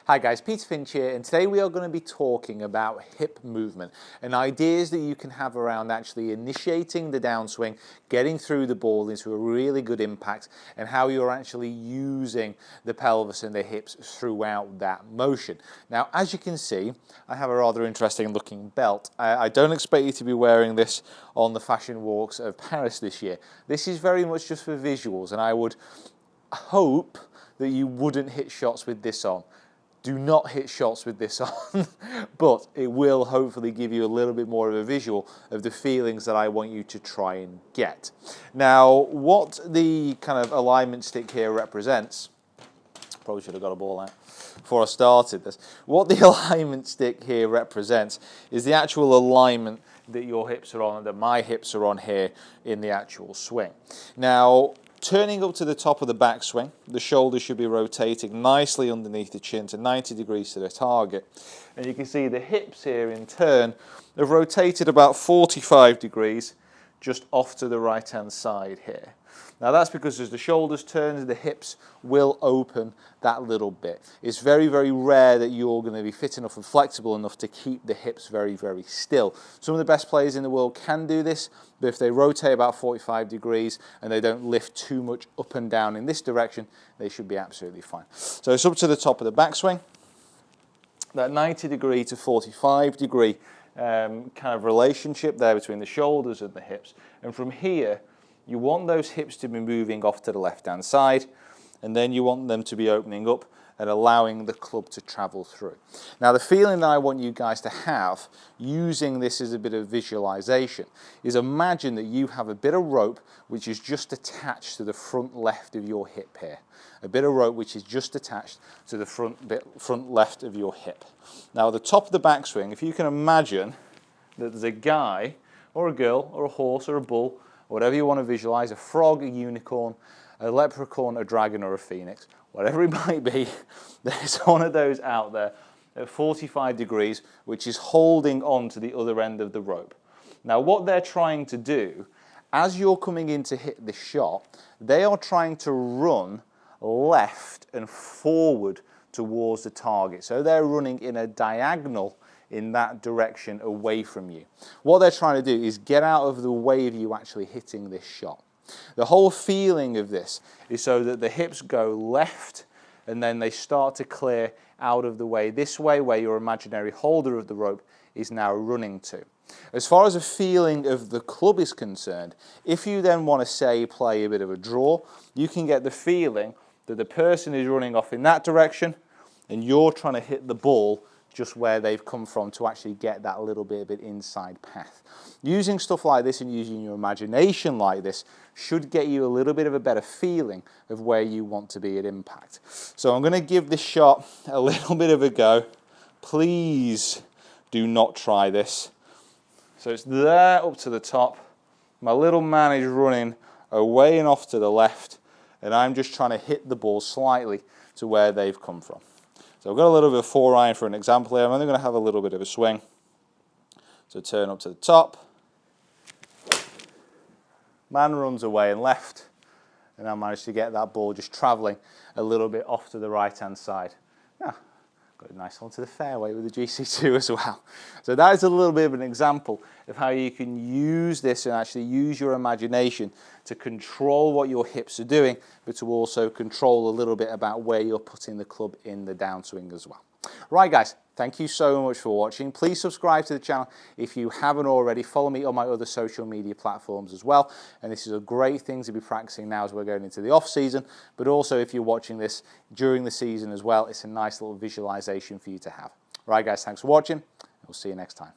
Hi guys, Peter Finch here, and today we are going to be talking about hip movement and ideas that you can have around actually initiating the downswing, getting through the ball into a really good impact, and how you're actually using the pelvis and the hips throughout that motion. Now, as you can see, I have a rather interesting looking belt. I don't expect you to be wearing this on the fashion walks of Paris this year. This is very much just for visuals, and I would hope that you wouldn't hit shots with this on. Do not hit shots with this on, but it will hopefully give you a little bit more of a visual of the feelings that I want you to try and get. Now, what the kind of alignment stick here represents, probably should have got a ball out before I started this. What the alignment stick here represents is the actual alignment that your hips are on, that my hips are on here in the actual swing. Now, turning up to the top of the backswing, the shoulders should be rotating nicely underneath the chin to 90 degrees to the target. And you can see the hips here in turn have rotated about 45 degrees just off to the right hand side here. Now that's because as the shoulders turn, the hips will open that little bit. It's very, very rare that you're going to be fit enough and flexible enough to keep the hips very, very still. Some of the best players in the world can do this, but if they rotate about 45 degrees and they don't lift too much up and down in this direction, they should be absolutely fine. So it's up to the top of the backswing. That 90 degree to 45 degree kind of relationship there between the shoulders and the hips. And from here, you want those hips to be moving off to the left-hand side, and then you want them to be opening up and allowing the club to travel through. Now, the feeling that I want you guys to have, using this as a bit of visualization, is imagine that you have a bit of rope which is just attached to the front left of your hip here. A bit of rope which is just attached to the front left of your hip. Now, at the top of the backswing, if you can imagine that there's a guy or a girl or a horse or a bull, whatever you want to visualize, a frog, a unicorn, a leprechaun, a dragon, or a phoenix, whatever it might be, there's one of those out there at 45 degrees, which is holding on to the other end of the rope. Now, what they're trying to do, as you're coming in to hit this shot, they are trying to run left and forward towards the target. So they're running in a diagonal in that direction away from you. What they're trying to do is get out of the way of you actually hitting this shot. The whole feeling of this is so that the hips go left and then they start to clear out of the way this way, where your imaginary holder of the rope is now running to. As far as a feeling of the club is concerned, if you then want to, say, play a bit of a draw, you can get the feeling that the person is running off in that direction and you're trying to hit the ball just where they've come from to actually get that little bit of an inside path. Using stuff like this and using your imagination like this should get you a little bit of a better feeling of where you want to be at impact. So I'm going to give this shot a little bit of a go. Please do not try this. So it's there up to the top. My little man is running away and off to the left, and I'm just trying to hit the ball slightly to where they've come from. So I've got a little bit of 4-iron for an example here. I'm only going to have a little bit of a swing. So turn up to the top. Man runs away and left. And I managed to get that ball just travelling a little bit off to the right-hand side. Yeah, got a nice one to the fairway with the GC2 as well. So that is a little bit of an example of how you can use this and actually use your imagination to control what your hips are doing, but to also control a little bit about where you're putting the club in the downswing as well. Right guys, thank you so much for watching. Please subscribe to the channel if you haven't already. Follow me on my other social media platforms as well. And this is a great thing to be practicing now as we're going into the off season, but also if you're watching this during the season as well, it's a nice little visualization for you to have. Right guys, thanks for watching. We'll see you next time.